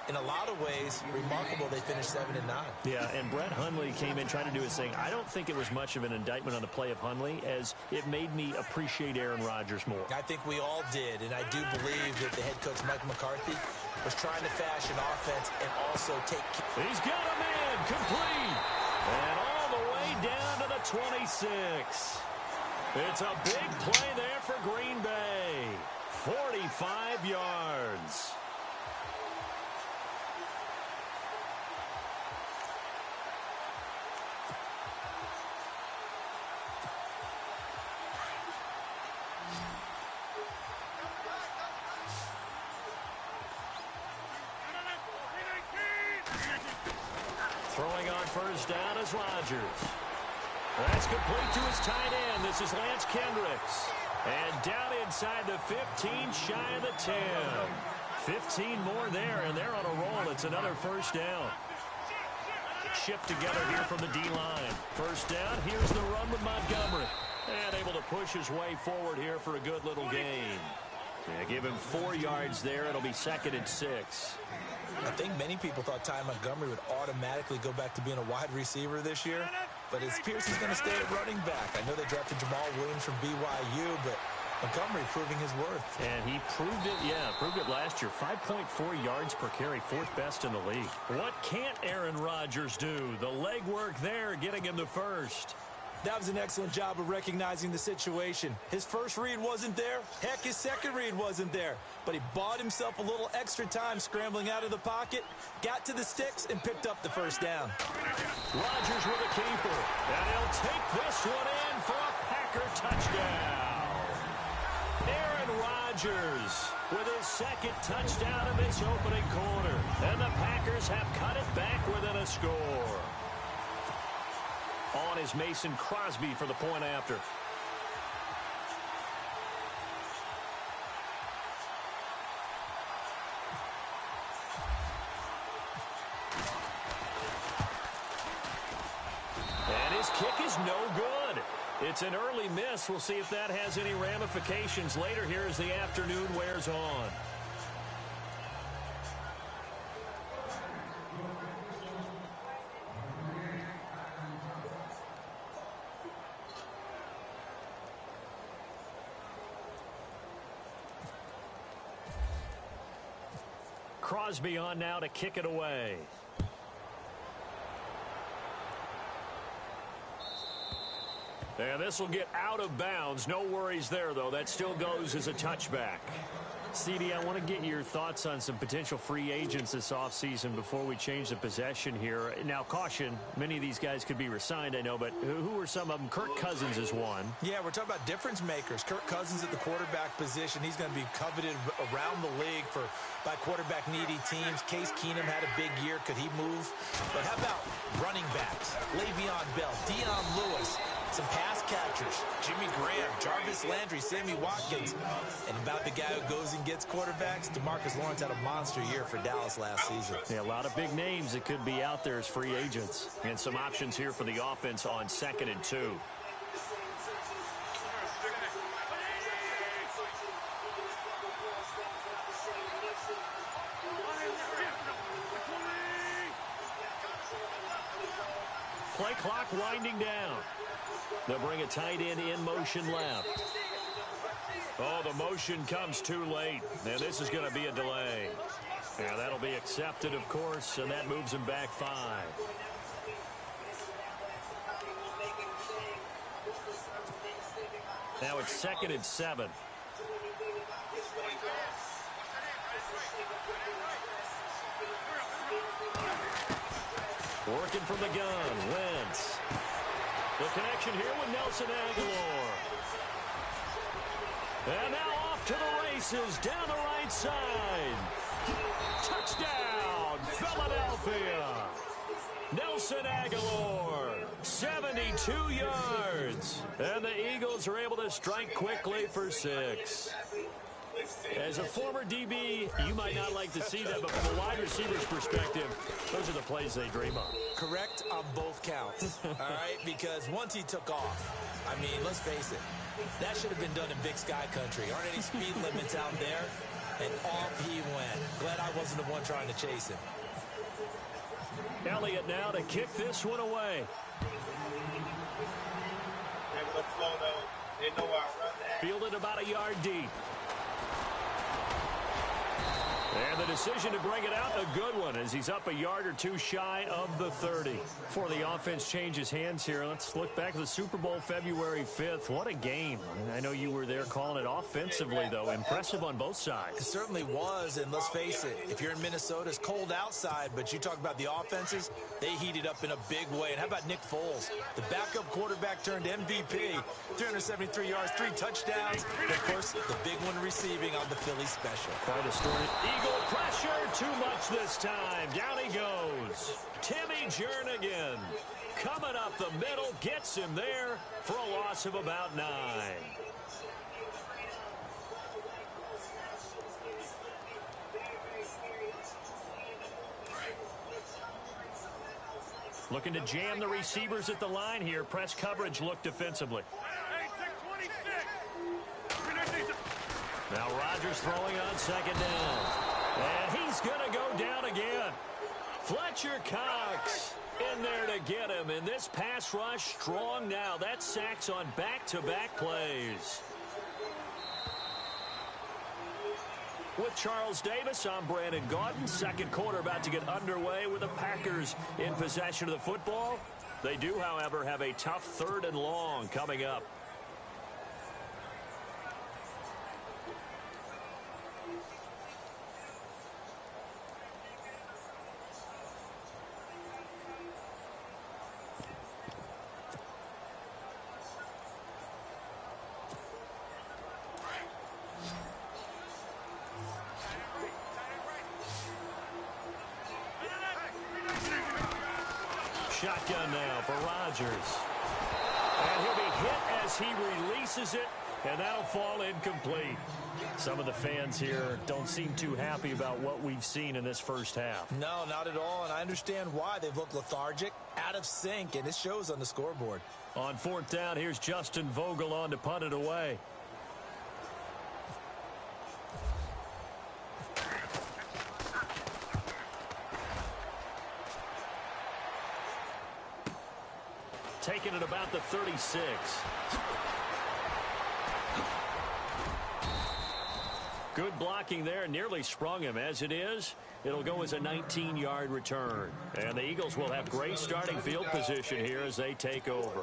in a lot of ways, remarkable they finished 7-9. Yeah, and Brett Hundley came in trying to do his thing. I don't think it was much of an indictment on the play of Hundley, as it made me appreciate Aaron Rodgers more. I think we all did, and I do believe that the head coach, Mike McCarthy, was trying to fashion offense and also take... He's got a man complete, and all the way down to the 26. It's a big play there for Green Bay. 45 yards. Throwing on first down is Rodgers. That's complete to his tight end. This is Lance Kendricks. And down inside the 15, shy of the 10. 15 more there, and they're on a roll. It's another first down. Shift together here from the D-line. First down, here's the run with Montgomery. And able to push his way forward here for a good little gain. Yeah, give him 4 yards there. It'll be 2nd and 6. I think many people thought Ty Montgomery would automatically go back to being a wide receiver this year, but it appears he's going to stay at running back. I know they drafted Jamal Williams from BYU, but Montgomery proving his worth. And he proved it, proved it last year. 5.4 yards per carry, 4th best in the league. What can't Aaron Rodgers do? The legwork there, getting him the first. That was an excellent job of recognizing the situation. His first read wasn't there. Heck, his second read wasn't there. But he bought himself a little extra time scrambling out of the pocket, got to the sticks, and picked up the first down. Rodgers with a keeper. And he'll take this one in for a Packer touchdown. Aaron Rodgers with his 2nd touchdown of this opening quarter. And the Packers have cut it back within a score. On is Mason Crosby for the point after. And his kick is no good. It's an early miss. We'll see if that has any ramifications later here as the afternoon wears on. Crosby on now to kick it away. And this will get out of bounds. No worries there, though. That still goes as a touchback. CD, I want to get your thoughts on some potential free agents this offseason before we change the possession here. Now, caution, many of these guys could be re-signed, I know, but who are some of them? Kirk Cousins is one. Yeah, we're talking about difference makers. Kirk Cousins at the quarterback position. He's going to be coveted around the league by quarterback-needy teams. Case Keenum had a big year. Could he move? But how about running backs? Le'Veon Bell, Dion Lewis, some pass catchers, Jimmy Graham, Jarvis Landry, Sammy Watkins. And about the guy who goes and gets quarterbacks, DeMarcus Lawrence had a monster year for Dallas last season. Yeah, a lot of big names that could be out there as free agents. And some options here for the offense on 2nd and 2. Play clock winding down. They'll bring a tight end in motion left. Oh, the motion comes too late. And this is going to be a delay. Yeah, that'll be accepted, of course, and that moves him back 5. Now it's 2nd and 7. Working from the gun, Wentz. The connection here with Nelson Aguilar. And now off to the races down the right side. Touchdown, Philadelphia. Nelson Aguilar, 72 yards. And the Eagles are able to strike quickly for 6. As a former DB, you might not like to see that, but from a wide receiver's perspective, those are the plays they dream of. Correct on both counts, all right? Because once he took off, I mean, let's face it, that should have been done in Big Sky Country. Aren't any speed limits out there? And off he went. Glad I wasn't the one trying to chase him. Elliott now to kick this one away. Fielded about a yard deep. And the decision to bring it out, a good one, as he's up a yard or two shy of the 30. Before the offense changes hands here, let's look back at the Super Bowl February 5th. What a game. I know you were there calling it offensively, though. Impressive on both sides. It certainly was, and let's face it, if you're in Minnesota, it's cold outside, but you talk about the offenses, they heated up in a big way. And how about Nick Foles? The backup quarterback turned MVP, 373 yards, 3 touchdowns, and, of course, the big one receiving on the Philly special. Quite a story. Eagle pressure, too much this time. Down he goes. Timmy Jernigan coming up the middle, gets him there for a loss of about 9. Looking to jam the receivers at the line here. Press coverage look defensively. Now Rodgers throwing on second down. And he's going to go down again. Fletcher Cox in there to get him. And this pass rush strong now. That's sacks on back-to-back plays. With Charles Davis, I'm Brandon Gaudin. Second quarter about to get underway with the Packers in possession of the football. They do, however, have a tough 3rd and long coming up. Shotgun now for Rodgers. And he'll be hit as he releases it, and that'll fall incomplete. Some of the fans here don't seem too happy about what we've seen in this first half. No, not at all, and I understand why. They've looked lethargic, out of sync, and it shows on the scoreboard. On 4th down, here's Justin Vogel on to punt it away. Taking it about the 36. Good blocking there. Nearly sprung him. As it is, it'll go as a 19-yard return. And the Eagles will have great starting field position here as they take over.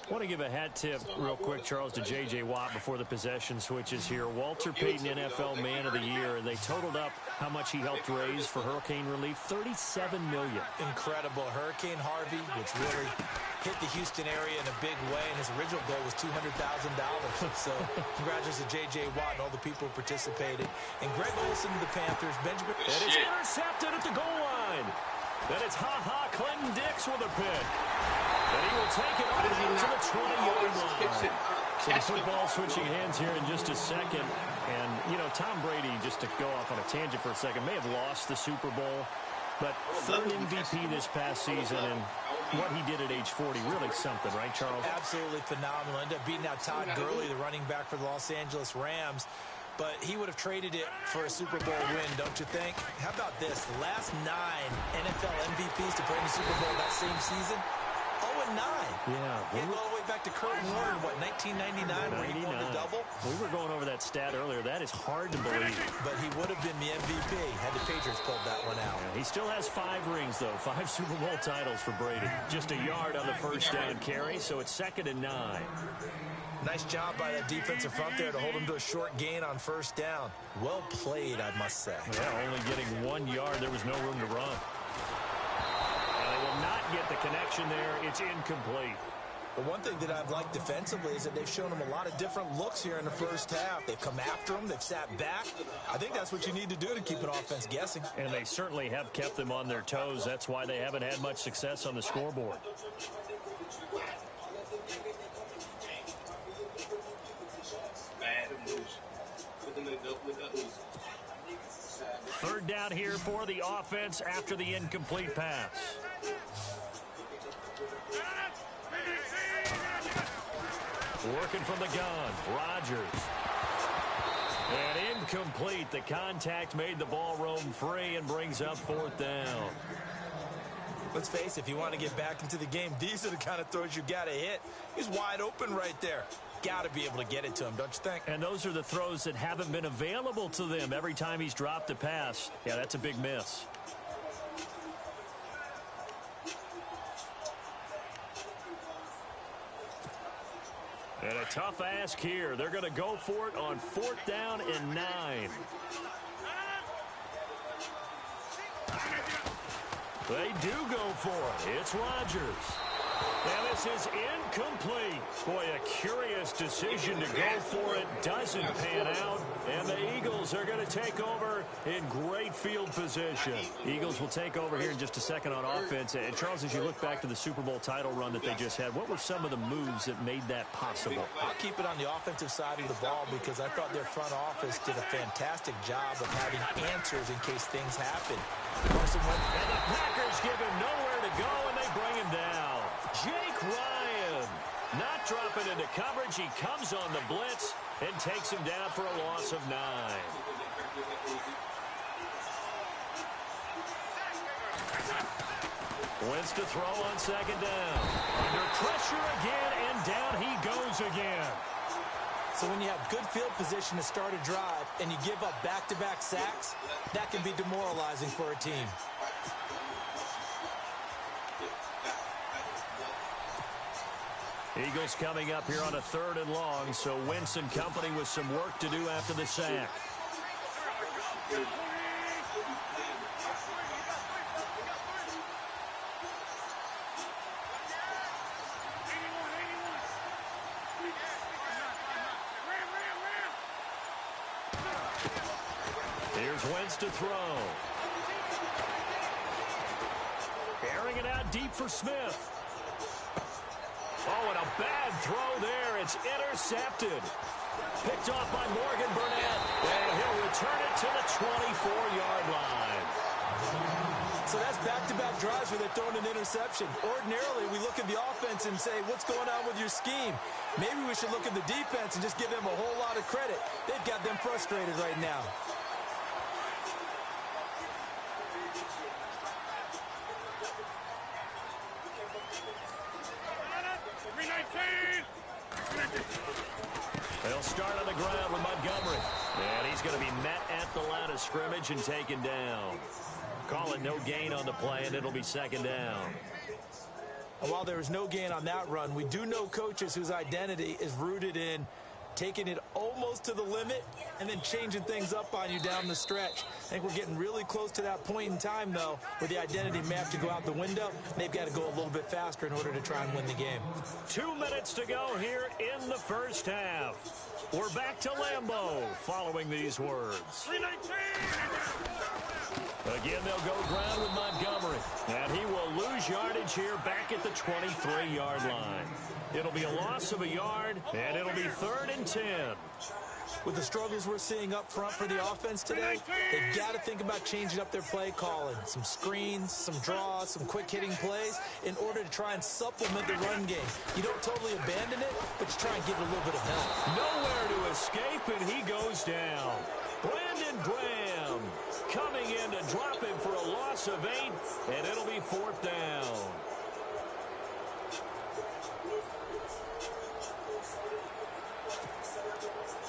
I want to give a hat tip real quick, Charles, to J.J. Watt before the possession switches here. Walter Payton, NFL Man of the Year, and they totaled up how much he helped raise for hurricane relief, $37 million. Incredible. Hurricane Harvey, which really hit the Houston area in a big way, and his original goal was $200,000. So congratulations to J.J. Watt and all the people who participated. And Greg Olsen to the Panthers. Benjamin. And it's intercepted at the goal line. Then it's Clinton Dix with a pick. And he will take it all the way to the 20-yard line. So the football switching hands here in just a second. And, you know, Tom Brady, just to go off on a tangent for a second, may have lost the Super Bowl. But 3rd MVP this past season, and what he did at age 40, really something, right, Charles? Absolutely phenomenal. Ended up beating out Todd Gurley, the running back for the Los Angeles Rams. But he would have traded it for a Super Bowl win, don't you think? How about this? The last 9 NFL MVPs to play in the Super Bowl that same season, 0-9. Yeah. He go all the way back to Kurt Warner, what, 1999, where he won the double? We were going over that stat earlier. That is hard to believe. But he would have been the MVP had the Patriots pulled that one out. Yeah, he still has 5 rings, though. 5 Super Bowl titles for Brady. Just a yard on the first down carry, so it's 2nd and 9. Nice job by that defensive front there to hold him to a short gain on first down. Well played, I must say. Yeah, only getting 1 yard. There was no room to run. And they will not get the connection there. It's incomplete. But one thing that I've liked defensively is that they've shown him a lot of different looks here in the first half. They've come after him. They've sat back. I think that's what you need to do to keep an offense guessing. And they certainly have kept them on their toes. That's why they haven't had much success on the scoreboard. 3rd down here for the offense after the incomplete pass. Working from the gun, Rodgers. And incomplete. The contact made the ball roam free and brings up 4th down. Let's face it, if you want to get back into the game, these are the kind of throws you got to hit. He's wide open right there. Got to be able to get it to him, don't you think? And those are the throws that haven't been available to them every time he's dropped a pass. Yeah, that's a big miss. And a tough ask here. They're going to go for it on 4th down and 9. They do go for it. It's Rodgers. And this is incomplete. Boy, a curious decision to go for it. Doesn't pan out. And the Eagles are going to take over in great field position. Eagles will take over here in just a second on offense. And Charles, as you look back to the Super Bowl title run that they just had, what were some of the moves that made that possible? I'll keep it on the offensive side of the ball because I thought their front office did a fantastic job of having answers in case things happen. And the Packers give him nowhere to go, and they bring him down. Jake Ryan not dropping into coverage. He comes on the blitz and takes him down for a loss of 9. Wentz to throw on 2nd down. Under pressure again, and down he goes again. So when you have good field position to start a drive and you give up back-to-back sacks, that can be demoralizing for a team. Eagles coming up here on a 3rd and long, so Wentz and company with some work to do after the sack. Here's Wentz to throw. Airing it out deep for Smith. Oh, and a bad throw there. It's intercepted. Picked off by Morgan Burnett. And he'll return it to the 24-yard line. So that's back-to-back drives where they're throwing an interception. Ordinarily, we look at the offense and say, what's going on with your scheme? Maybe we should look at the defense and just give them a whole lot of credit. They've got them frustrated right now. They'll start on the ground with Montgomery. And he's going to be met at the line of scrimmage and taken down. Call it no gain on the play, and it'll be 2nd down. And while there was no gain on that run, we do know coaches whose identity is rooted in taking it almost to the limit and then changing things up on you down the stretch. I think we're getting really close to that point in time, though, where the identity may have to go out the window. They've got to go a little bit faster in order to try and win the game. 2 minutes to go here in the first half. We're back to Lambeau following these words. Again, they'll go ground with Montgomery. And he will lose yardage here back at the 23-yard line. It'll be a loss of a yard, and it'll be 3rd and 10. With the struggles we're seeing up front for the offense today, they've got to think about changing up their play calling. Some screens, some draws, some quick-hitting plays in order to try and supplement the run game. You don't totally abandon it, but you try and give it a little bit of help. Nowhere to escape, and he goes down. Brandon Graham coming in to drop him for a loss of 8, and it'll be 4th down.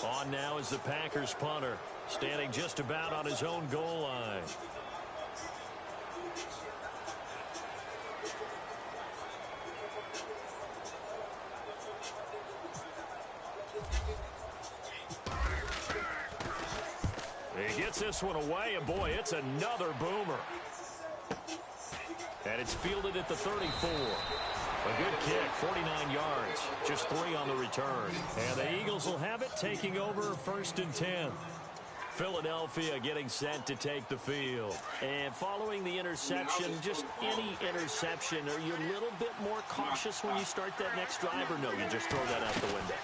On now is the Packers punter, standing just about on his own goal line. He gets this one away, and boy, it's another boomer. And it's fielded at the 34. A good kick, 49 yards, just 3 on the return. And the Eagles will have it, taking over 1st and 10. Philadelphia getting set to take the field. And following the interception, just any interception, are you a little bit more cautious when you start that next drive, or no, you just throw that out the window?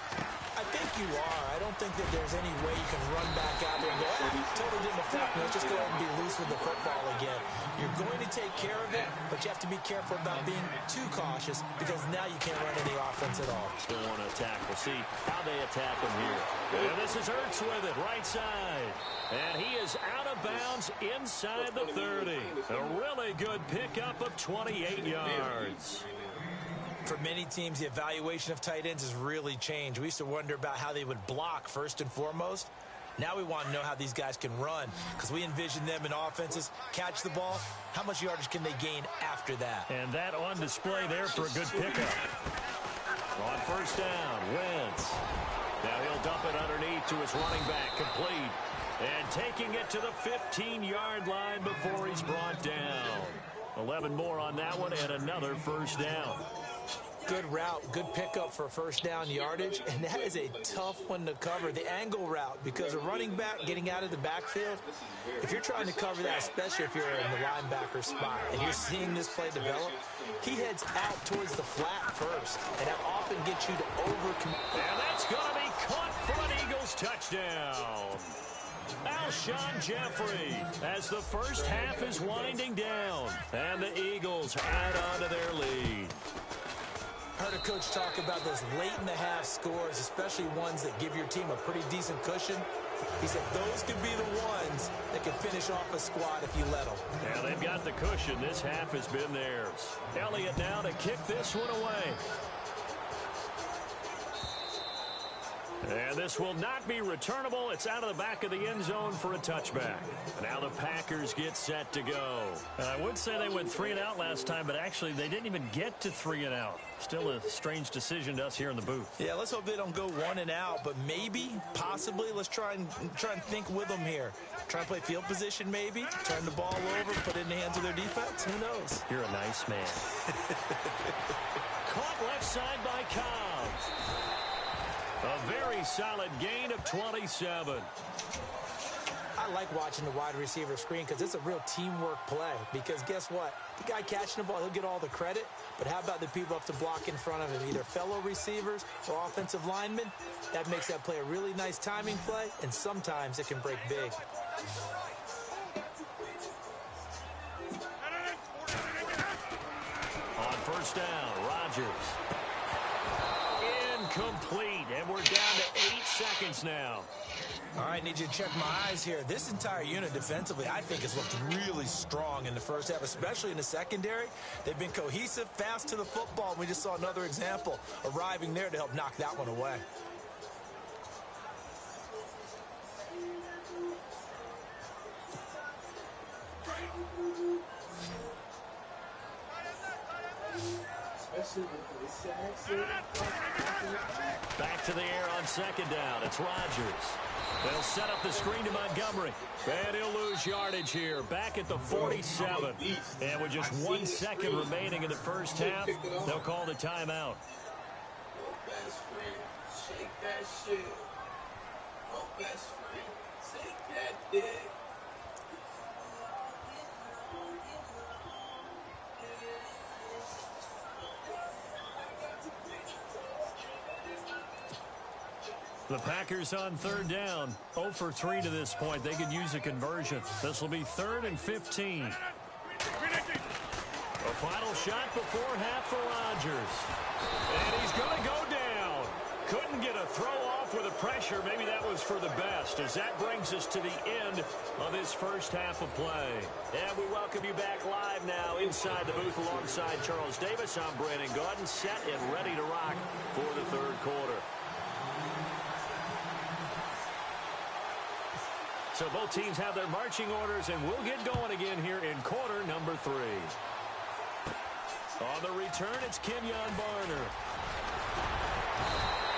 I think you are. I don't think that there's any way you can run back out there and go, totally didn't affect me. Let's just go ahead and be loose with the football again. You're going to take care of it, but you have to be careful about being too cautious because now you can't run any offense at all. Still want to attack. We'll see how they attack him here. And this is Ertz with it, right side. And he is out of bounds inside the 30. A really good pickup of 28 yards. For many teams, the evaluation of tight ends has really changed. We used to wonder about how they would block first and foremost. Now we want to know how these guys can run because we envision them in offenses, catch the ball. How much yardage can they gain after that? And that on display there for a good pickup. On first down, Wentz. Now he'll dump it underneath to his running back, complete. And taking it to the 15-yard line before he's brought down. 11 more on that one and another first down. Good route, good pickup for first down yardage, and that is a tough one to cover, the angle route, because a running back getting out of the backfield, if you're trying to cover that, especially if you're in the linebacker spot, and you're seeing this play develop, he heads out towards the flat first, and that often gets you to And that's going to be caught for an Eagles touchdown. Alshon Jeffrey as the first half is winding down, and the Eagles add on to their lead. Heard a coach talk about those late-in-the-half scores, especially ones that give your team a pretty decent cushion. He said those could be the ones that can finish off a squad if you let them. Yeah, they've got the cushion. This half has been theirs. Elliott now to kick this one away. And this will not be returnable. It's out of the back of the end zone for a touchback. Now the Packers get set to go. I would say they went 3 and out last time, but actually they didn't even get to 3 and out. Still a strange decision to us here in the booth. Yeah, let's hope they don't go 1 and out, but maybe, possibly, let's try and think with them here. Try and play field position maybe, turn the ball over, put it in the hands of their defense. Who knows? You're a nice man. Caught left side by Cobb. A very solid gain of 27. I like watching the wide receiver screen because it's a real teamwork play. Because guess what? The guy catching the ball, he'll get all the credit. But how about the people up to block in front of him? Either fellow receivers or offensive linemen. That makes that play a really nice timing play. And sometimes it can break big. On first down, Rodgers. Incomplete, and we're down to 8 seconds now. All right, need you to check my eyes here. This entire unit defensively, I think, has looked really strong in the first half, especially in the secondary. They've been cohesive, fast to the football. We just saw another example arriving there to help knock that one away. Back to the air on second down. It's Rodgers. They'll set up the screen to Montgomery. And he'll lose yardage here. Back at the 47. And with just 1 second remaining in the first half, they'll call the timeout. Best friend, shake that shit. Oh, best friend, take that dick. The Packers on third down. 0 for 3 to this point. They could use a conversion. This will be 3rd and 15. A final shot before half for Rodgers. And he's going to go down. Couldn't get a throw off with the pressure. Maybe that was for the best, as that brings us to the end of this first half of play. And we welcome you back live now inside the booth alongside Charles Davis. I'm Brandon Gaudin, set and ready to rock for the third quarter. So both teams have their marching orders, and we'll get going again here in quarter number 3. On the return, it's Kenyon Barner.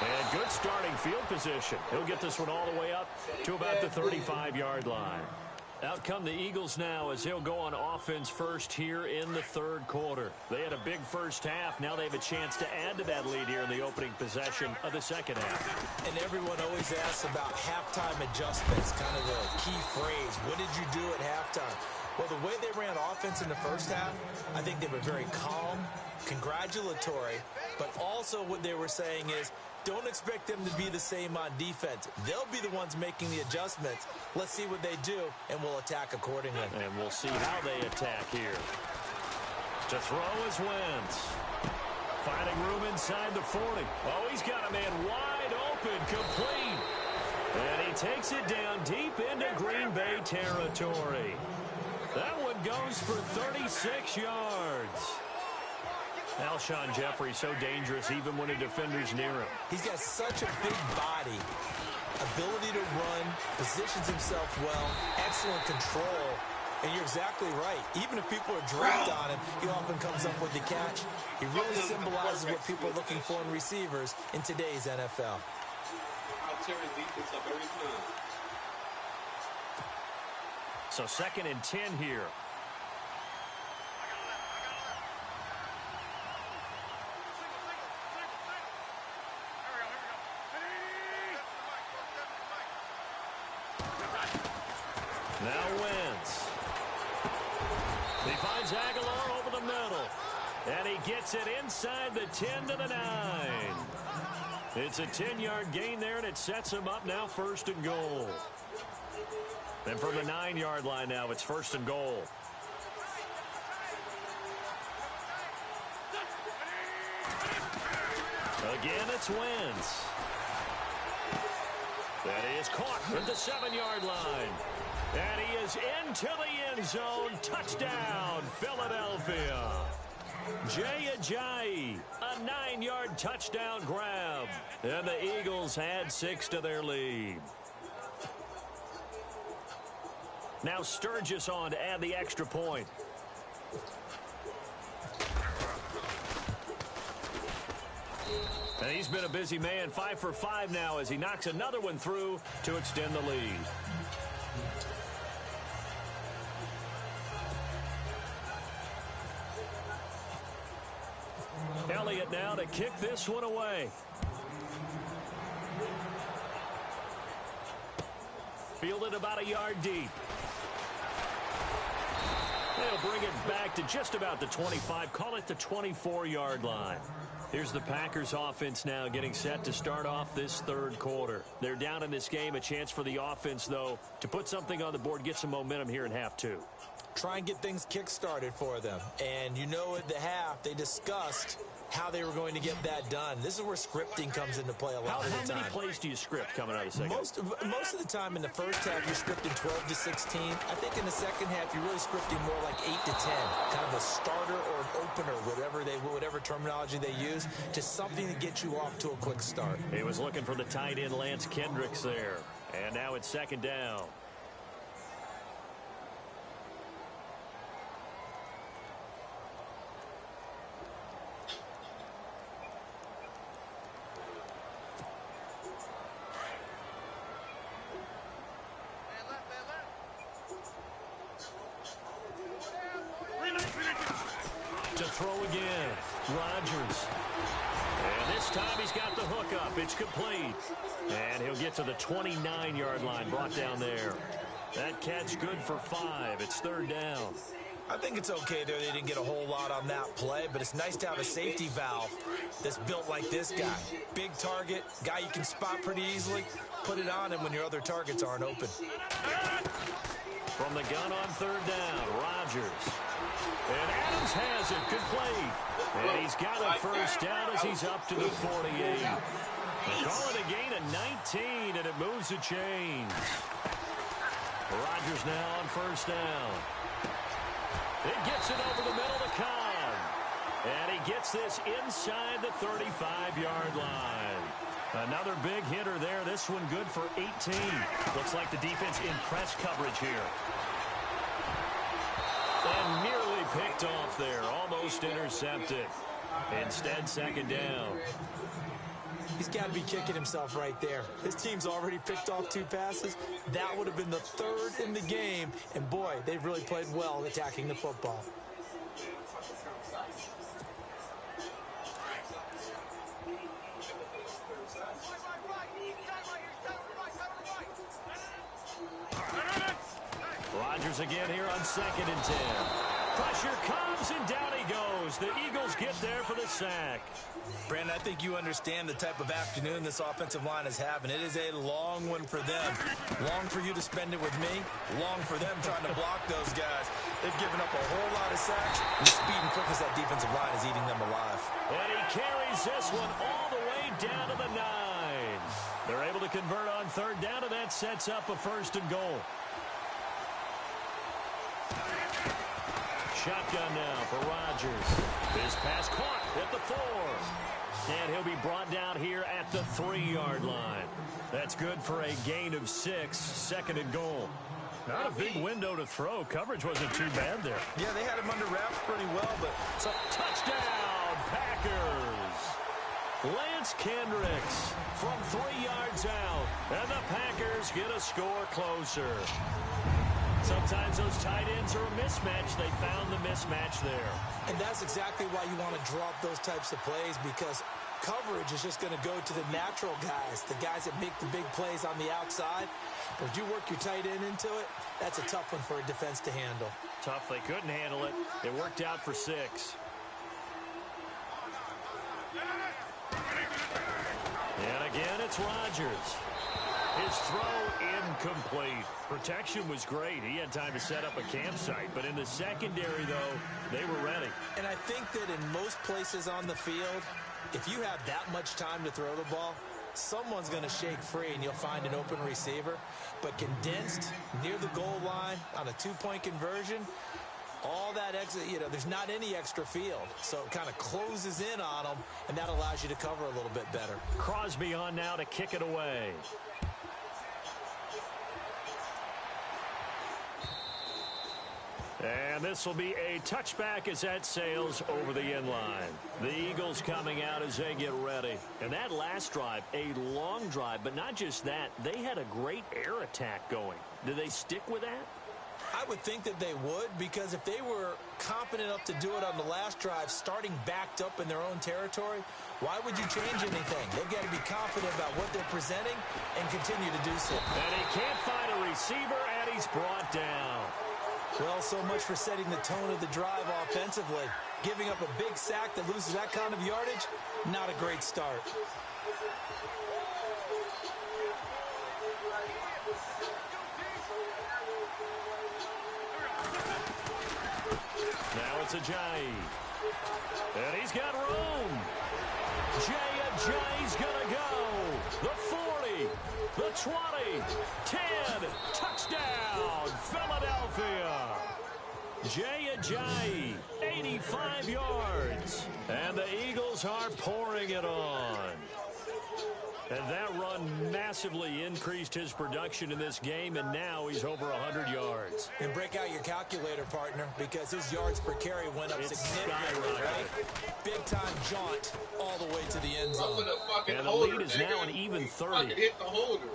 And good starting field position. He'll get this one all the way up to about the 35-yard line. Out come the Eagles now as they'll go on offense first here in the third quarter. They had a big first half. Now they have a chance to add to that lead here in the opening possession of the second half. And everyone always asks about halftime adjustments, kind of the key phrase. What did you do at halftime? Well, the way they ran offense in the first half, I think they were very calm, congratulatory, but also what they were saying is, Don't expect them to be the same on defense. They'll be the ones making the adjustments. Let's see what they do, and we'll attack accordingly. And we'll see how they attack here. To throw is Wentz. Finding room inside the 40. Oh, he's got a man wide open, complete. And he takes it down deep into Green Bay territory. That one goes for 36 yards. Alshon Jeffrey so dangerous even when a defender's near him. He's got such a big body, ability to run, positions himself well, excellent control. And you're exactly right. Even if people are draped on him, he often comes up with the catch. He really symbolizes what people are looking for in receivers in today's NFL. I'll tear his defense up every time. So 2nd and 10 here. Now Wentz. He finds Aguilar over the middle. And he gets it inside the 10 to the 9. It's a 10-yard gain there, and it sets him up now 1st and goal. And from the 9-yard line now, it's 1st and goal. Again, it's Wentz. And he is caught at the 7-yard line. And he is into the end zone. Touchdown, Philadelphia. Jay Ajayi, a 9-yard touchdown grab. And the Eagles add 6 to their lead. Now Sturgis on to add the extra point. And he's been a busy man, 5 for 5 now as he knocks another one through to extend the lead. Elliott now to kick this one away. Fielded about a yard deep. They'll bring it back to just about the 25. Call it the 24-yard line. Here's the Packers offense now getting set to start off this 3rd quarter. They're down in this game. A chance for the offense, though, to put something on the board, get some momentum here in half 2. Try and get things kick-started for them. And you know at the half, they discussed how they were going to get that done. This is where scripting comes into play a lot of the time. How many plays do you script coming out of the second? Most of the time in the first half, you're scripting 12 to 16. I think in the second half, you're really scripting more like 8 to 10. Kind of a starter or an opener, whatever terminology they use, to something to get you off to a quick start. He was looking for the tight end, Lance Kendricks, there. And now it's 2nd down. To throw again, Rodgers. And this time he's got the hook up. It's complete. And he'll get to the 29-yard line, brought down there. That catch good for 5. It's 3rd down. I think it's okay there. They didn't get a whole lot on that play, but it's nice to have a safety valve that's built like this guy. Big target, guy you can spot pretty easily. Put it on him when your other targets aren't open. From the gun on 3rd down, Rodgers. And Adams has it, complete. And he's got a 1st down as he's up to the 48. They call it a gain of 19, and it moves the chains. Rodgers now on 1st down. It gets it over the middle to Khan. And he gets this inside the 35-yard line. Another big hitter there. This one good for 18. Looks like the defense in press coverage here. And nearly picked off there. Almost intercepted. Instead, 2nd down. He's got to be kicking himself right there. His team's already picked off 2 passes. That would have been the 3rd in the game. And, boy, they've really played well attacking the football. Rodgers again here on 2nd and 10. Pressure comes, and down he goes. The Eagles get there for the sack. Brandon, I think you understand the type of afternoon this offensive line is having. It is a long one for them. Long for you to spend it with me. Long for them trying to block those guys. They've given up a whole lot of sacks. The speed and quickness of that defensive line is eating them alive. And he carries this one all the way down to the 9. They're able to convert on third down, and that sets up a 1st and goal. Shotgun now for Rodgers. This pass caught at the 4. And he'll be brought down here at the 3-yard line. That's good for a gain of 6, 2nd and goal. Not a big window to throw. Coverage wasn't too bad there. Yeah, they had him under wraps pretty well, but so touchdown, Packers. Lance Kendricks from 3 yards out. And the Packers get a score closer. Sometimes those tight ends are a mismatch. They found the mismatch there. And that's exactly why you want to drop those types of plays, because coverage is just going to go to the natural guys, the guys that make the big plays on the outside. But if you work your tight end into it, that's a tough one for a defense to handle. Tough. They couldn't handle it. It worked out for 6. And again, it's Rodgers. His throw incomplete. Protection was great. He had time to set up a campsite. But in the secondary, though, they were ready. And I think that in most places on the field, if you have that much time to throw the ball, someone's going to shake free and you'll find an open receiver. But condensed near the goal line on a 2-point conversion, all that extra, there's not any extra field. So it kind of closes in on them, and that allows you to cover a little bit better. Crosby on now to kick it away. And this will be a touchback as that sails over the end line. The Eagles coming out as they get ready. And that last drive, a long drive, but not just that. They had a great air attack going. Did they stick with that? I would think that they would, because if they were confident enough to do it on the last drive, starting backed up in their own territory, why would you change anything? They've got to be confident about what they're presenting and continue to do so. And he can't find a receiver, and he's brought down. Well, so much for setting the tone of the drive offensively. Giving up a big sack that loses that kind of yardage, not a great start. Now it's Ajayi. And he's got room. Ajayi's going to go. The 40, the 20, 10, touchdown, Philadelphia. Ajayi, 85 yards. And the Eagles are pouring it on. And that run massively increased his production in this game, and now he's over 100 yards. And break out your calculator, partner, because his yards per carry went up significantly, right? Big-time jaunt all the way to the end zone. And the lead is now an even 30. Hit the holder.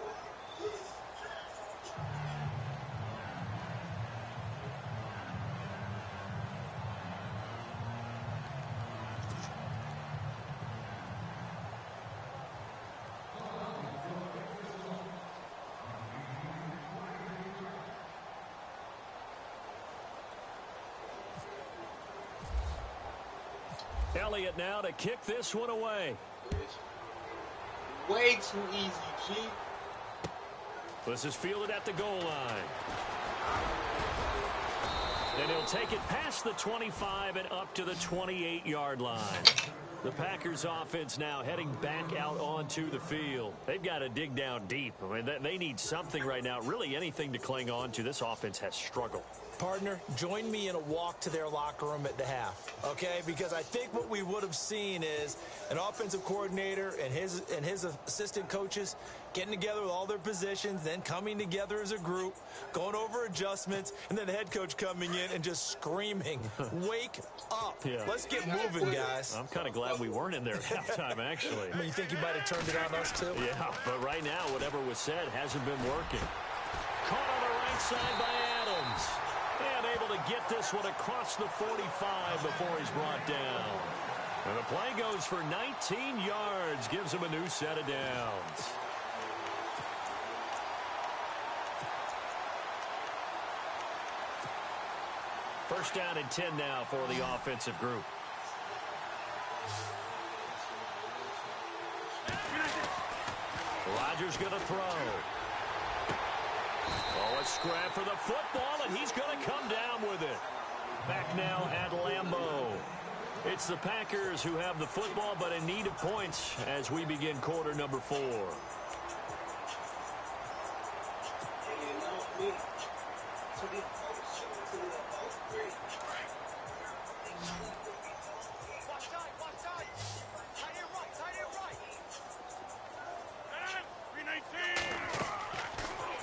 Elliott now to kick this one away. Way too easy, G. This is fielded at the goal line. And he'll take it past the 25 and up to the 28-yard line. The Packers offense now heading back out onto the field. They've got to dig down deep. I mean, they need something right now, really anything to cling on to. This offense has struggled. Partner, join me in a walk to their locker room at the half, okay? Because I think what we would have seen is an offensive coordinator and his assistant coaches getting together with all their positions, then coming together as a group, going over adjustments, and then the head coach coming in and just screaming, wake up. Yeah. Let's get moving, guys. I'm kind of glad we weren't in there at halftime, actually. I mean, you think you might have turned it on us, too? Yeah, but right now, whatever was said hasn't been working. Caught on the right side by Adams. And able to get this one across the 45 before he's brought down. And the play goes for 19 yards, gives him a new set of downs. First down and 10 now for the offensive group. Rodgers going to throw. Oh, a scrap for the football, and he's going to come down with it. Back now at Lambeau. It's the Packers who have the football, but in need of points as we begin quarter number 4.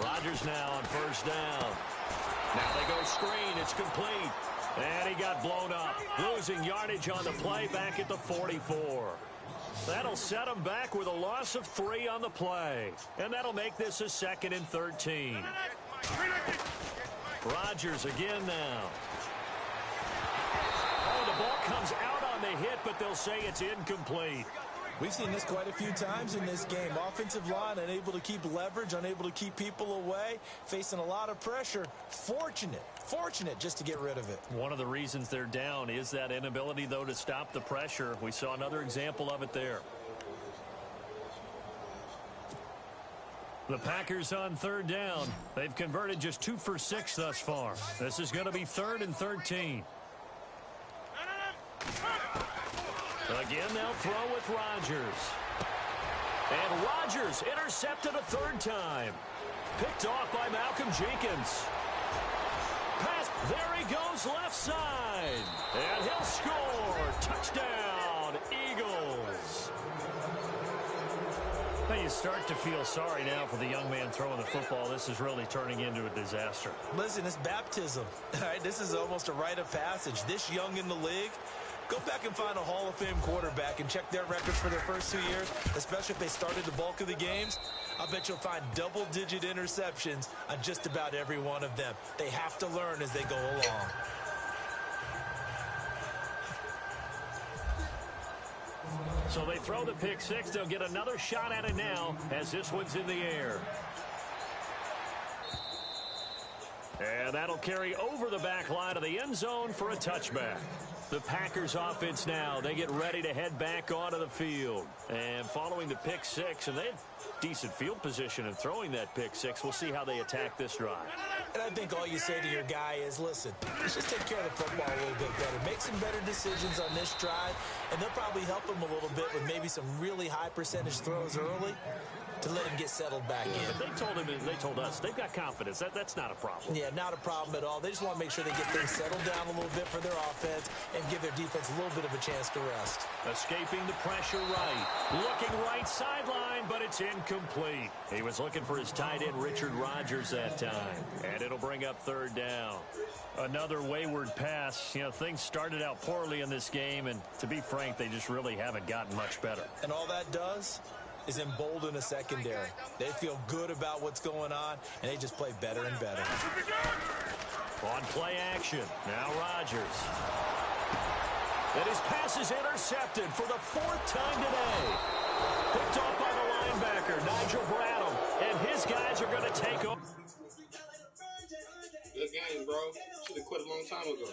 Rodgers now on first down. Now they go screen. It's complete. And he got blown up. Losing yardage on the play back at the 44. That'll set him back with a loss of 3 on the play. And that'll make this a 2nd and 13. Rodgers again now. Oh, the ball comes out on the hit, but they'll say it's incomplete. We've seen this quite a few times in this game. Offensive line unable to keep leverage, unable to keep people away, facing a lot of pressure. Fortunate just to get rid of it. One of the reasons they're down is that inability, though, to stop the pressure. We saw another example of it there. The Packers on third down. They've converted just 2 for 6 thus far. This is going to be 3rd and 13. Again, they'll throw with Rodgers. And Rodgers intercepted a 3rd time. Picked off by Malcolm Jenkins. Pass, there he goes left side. And he'll score. Touchdown, Eagles. Now you start to feel sorry now for the young man throwing the football. This is really turning into a disaster. Listen, it's baptism. All right, this is almost a rite of passage. This young in the league, go back and find a Hall of Fame quarterback and check their records for their first 2 years, especially if they started the bulk of the games. I bet you'll find double-digit interceptions on just about every one of them. They have to learn as they go along. So they throw the pick 6. They'll get another shot at it now as this one's in the air. And that'll carry over the back line of the end zone for a touchback. The Packers offense now, they get ready to head back onto the field. And following the pick 6, and they had decent field position in throwing that pick 6. We'll see how they attack this drive. And I think all you say to your guy is, listen, let's just take care of the football a little bit better. Make some better decisions on this drive, and they'll probably help him a little bit with maybe some really high percentage throws early to let him get settled back in. But they told us, they've got confidence. That's not a problem. Yeah, not a problem at all. They just want to make sure they get things settled down a little bit for their offense and give their defense a little bit of a chance to rest. Escaping the pressure right. Looking right sideline, but it's incomplete. He was looking for his tight end, Richard Rodgers, that time. And it'll bring up 3rd down. Another wayward pass. You know, things started out poorly in this game, and to be frank, they just really haven't gotten much better. And all that does is embolden a secondary. They feel good about what's going on, and they just play better and better. On play action, now Rodgers. And his pass is intercepted for the 4th time today. Picked off by the linebacker, Nigel Bradham, and his guys are going to take over. Good game, bro. Should have quit a long time ago.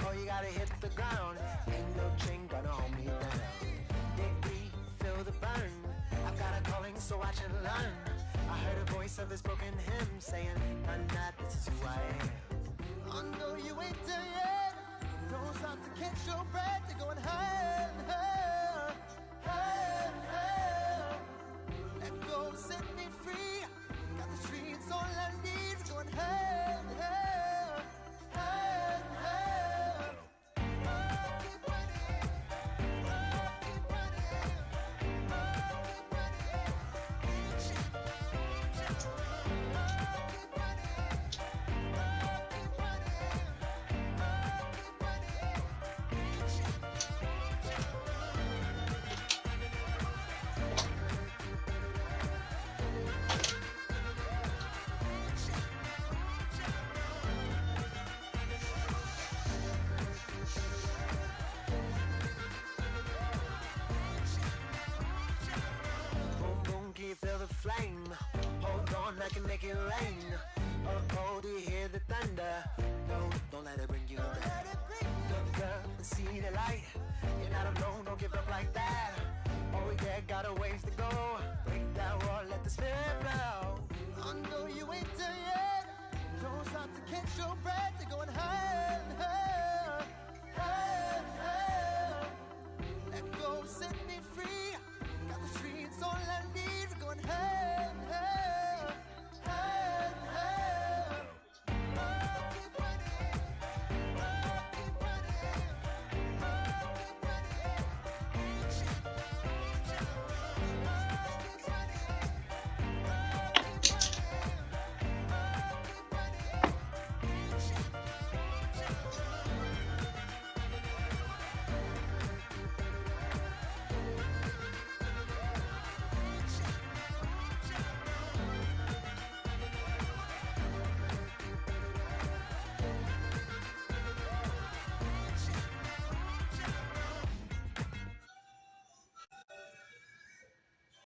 Oh, you gotta hit the ground. Ain't no chain gonna hold me down. Dig deep, feel the burn. I've got a calling things, so watch and learn. I heard a voice of this broken hymn saying, "I'm not, this is who I am." I know you ain't there yet. Don't stop to catch your breath. You're going higher and higher, higher and higher. Let go, set me free. Got the streets all I need. We're going higher and higher, higher and higher. Keep running, keep running, keep running. Keep boom, boom, can you feel the flame? Hold on, I can make it rain. Oh, do you hear the thunder? No, don't let it bring you down. Look up and see the light. You're not alone, don't give up like that. Oh yeah, got a ways to go. Break that wall, let the spirit